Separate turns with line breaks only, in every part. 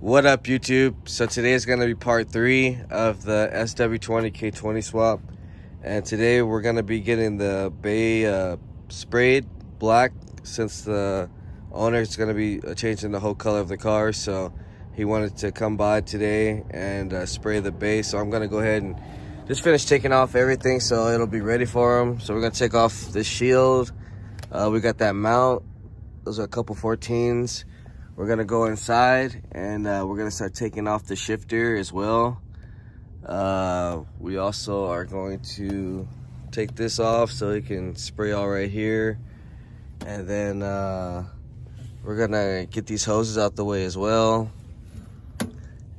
What up, YouTube? So today is going to be part 3 of the sw20 K20 swap, and today we're going to be getting the bay sprayed black, since the owner is going to be changing the whole color of the car. So he wanted to come by today and spray the bay. So I'm going to go ahead and just finish taking off everything so it'll be ready for him. So we're going to take off the shield. We got that mount. Those are a couple 14s. We're gonna go inside and we're gonna start taking off the shifter as well. We also are going to take this off so it can spray all right here. And then we're gonna get these hoses out the way as well.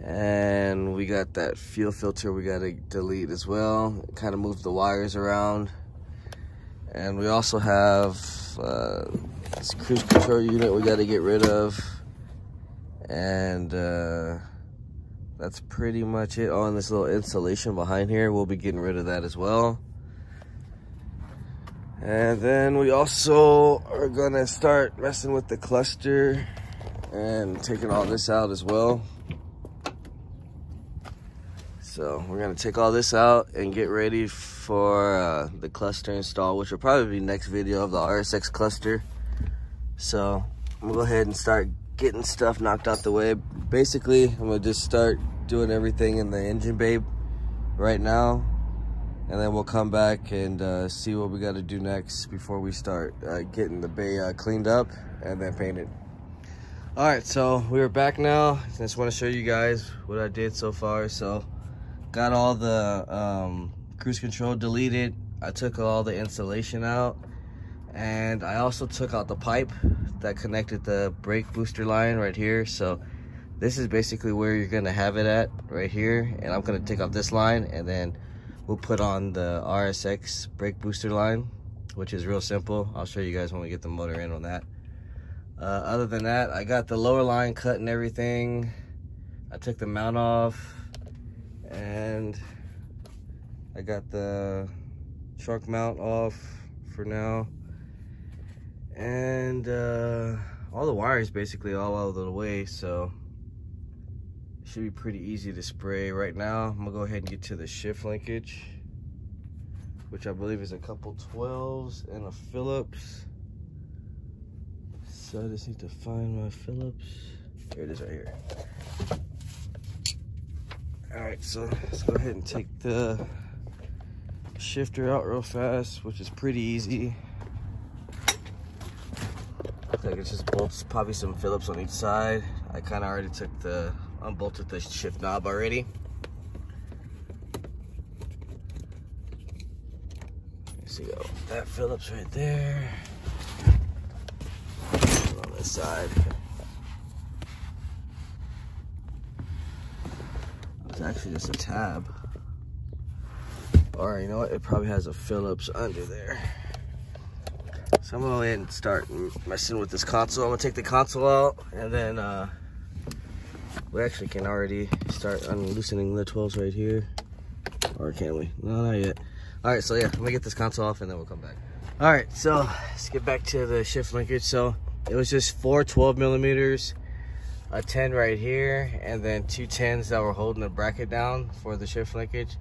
And we got that fuel filter we gotta delete as well. Kind of move the wires around. And we also have this cruise control unit we gotta get rid of. And that's pretty much it. Oh, and this little insulation behind here, we'll be getting rid of that as well. And then we also are gonna start messing with the cluster and taking all this out as well. So we're gonna take all this out and get ready for the cluster install, which will probably be next video of the RSX cluster. So I'm gonna go ahead and start getting stuff knocked out the way. Basically, I'm gonna just start doing everything in the engine bay right now, and then we'll come back and see what we got to do next before we start getting the bay cleaned up and then painted. All right, so we're back now. I just want to show you guys what I did so far. So got all the cruise control deleted. I took all the insulation out, and I also took out the pipe that connected the brake booster line right here. So this is basically where you're gonna have it at, right here. And I'm gonna take off this line, and then we'll put on the RSX brake booster line, which is real simple. I'll show you guys when we get the motor in on that. Other than that, I got the lower line cut and everything. I took the mount off, and I got the trunk mount off for now. And all the wires basically all out of the way, so it should be pretty easy to spray. Right now I'm gonna go ahead and get to the shift linkage, which I believe is a couple 12s and a Phillips. So I just need to find my Phillips. Here it is, right here. All right, so let's go ahead and take the shifter out real fast, which is pretty easy. Like, it's just bolts, probably some Phillips on each side. I kind of already unbolted the shift knob already. So you go, that Phillips right there. On this side. It's actually just a tab. Or you know what? It probably has a Phillips under there. So I'm gonna go ahead and start messing with this console. I'm gonna take the console out, and then we actually can already start unloosening the 12s right here. Or can we? No, not yet. All right, so yeah, I'm gonna get this console off and then we'll come back. All right, so let's get back to the shift linkage. So it was just 4 12mm, a 10 right here, and then 2 10s that were holding the bracket down for the shift linkage.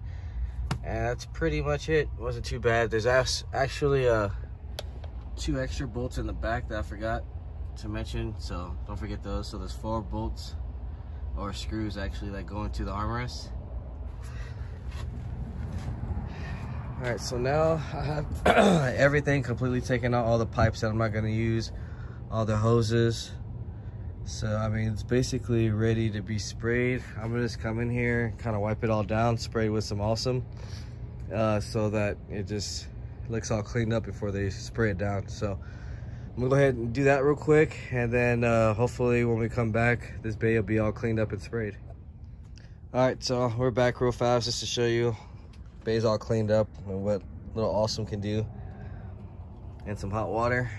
And that's pretty much it. It wasn't too bad. There's actually 2 extra bolts in the back that I forgot to mention, so don't forget those. So there's 4 bolts, or screws actually, that go into the armrest. All right, so now I have everything completely taken out, all the pipes that I'm not going to use, all the hoses. So I mean, it's basically ready to be sprayed. I'm gonna just come in here, kind of wipe it all down, spray with some Awesome, so that it just looks all cleaned up before they spray it down. So I'm gonna go ahead and do that real quick, and then hopefully when we come back, this bay will be all cleaned up and sprayed. All right, so we're back real fast just to show you bay's all cleaned up and what little Awesome can do, and some hot water.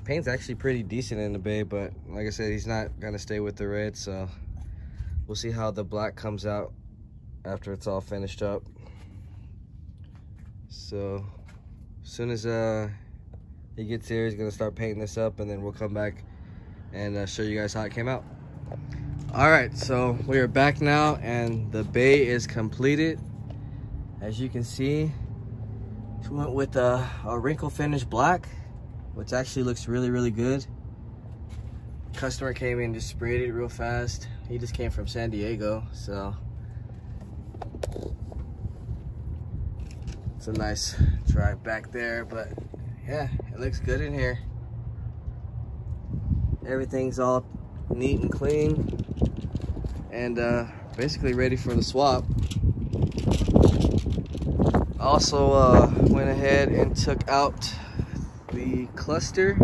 Paint's actually pretty decent in the bay, but like I said, he's not gonna stay with the red, so we'll see how the black comes out after it's all finished up. So as soon as he gets here, he's gonna start painting this up, and then we'll come back and show you guys how it came out. All right, so we are back now and the bay is completed. As you can see, we went with a wrinkle finish black, which actually looks really good. Customer came in, just sprayed it real fast. He just came from San Diego, so it's a nice drive back there, but yeah, it looks good in here. Everything's all neat and clean and basically ready for the swap. Also went ahead and took out the cluster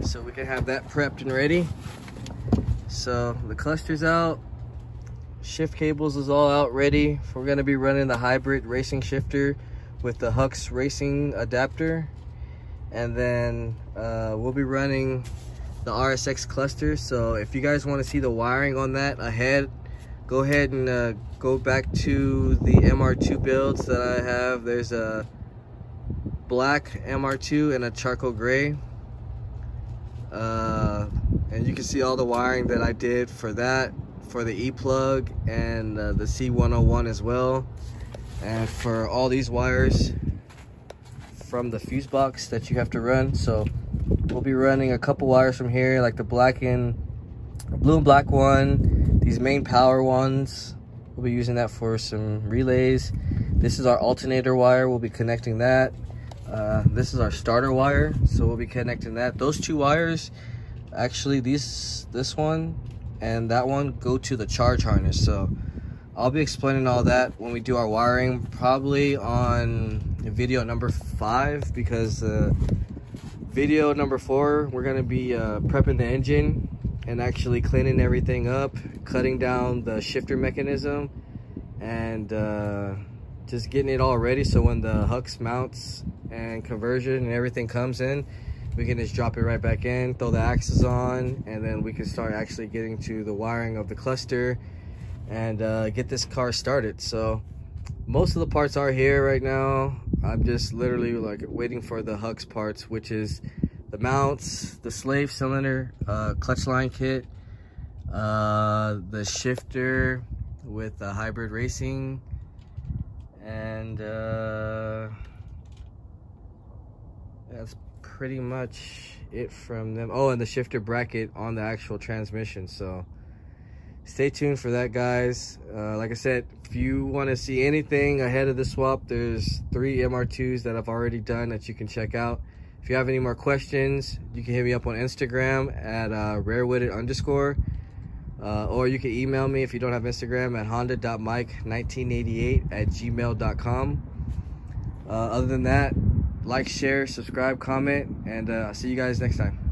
so we can have that prepped and ready. So the cluster's out, shift cables is all out ready. We're going to be running the hybrid racing shifter with the Hux racing adapter, and then we'll be running the RSX cluster. So if you guys want to see the wiring on that ahead, go ahead and go back to the MR2 builds that I have. There's a black MR2 and a charcoal gray, and you can see all the wiring that I did for that, for the E-plug and the C101 as well, and for all these wires from the fuse box that you have to run. So we'll be running a couple wires from here, like the blue and black one, these main power ones. We'll be using that for some relays. This is our alternator wire, we'll be connecting that. This is our starter wire, so we'll be connecting that. Those two wires, actually this one and that one, go to the charge harness. So I'll be explaining all that when we do our wiring, probably on video number 5, because video number 4 we're going to be prepping the engine and actually cleaning everything up, cutting down the shifter mechanism, and just getting it all ready, so when the Hux mounts and conversion and everything comes in, we can just drop it right back in, throw the axles on, and then we can start actually getting to the wiring of the cluster and get this car started. So most of the parts are here right now. I'm just literally like waiting for the Hux parts, which is the mounts, the slave cylinder, clutch line kit, the shifter with the hybrid racing, and that's pretty much it from them. Oh, and the shifter bracket on the actual transmission. So stay tuned for that, guys. Like I said, if you want to see anything ahead of the swap, there's 3 MR2s that I've already done that you can check out. If you have any more questions, you can hit me up on Instagram at rarewitted_, or you can email me if you don't have Instagram at honda.mike1988@gmail.com. Other than that, like, share, subscribe, comment, and I'll see you guys next time.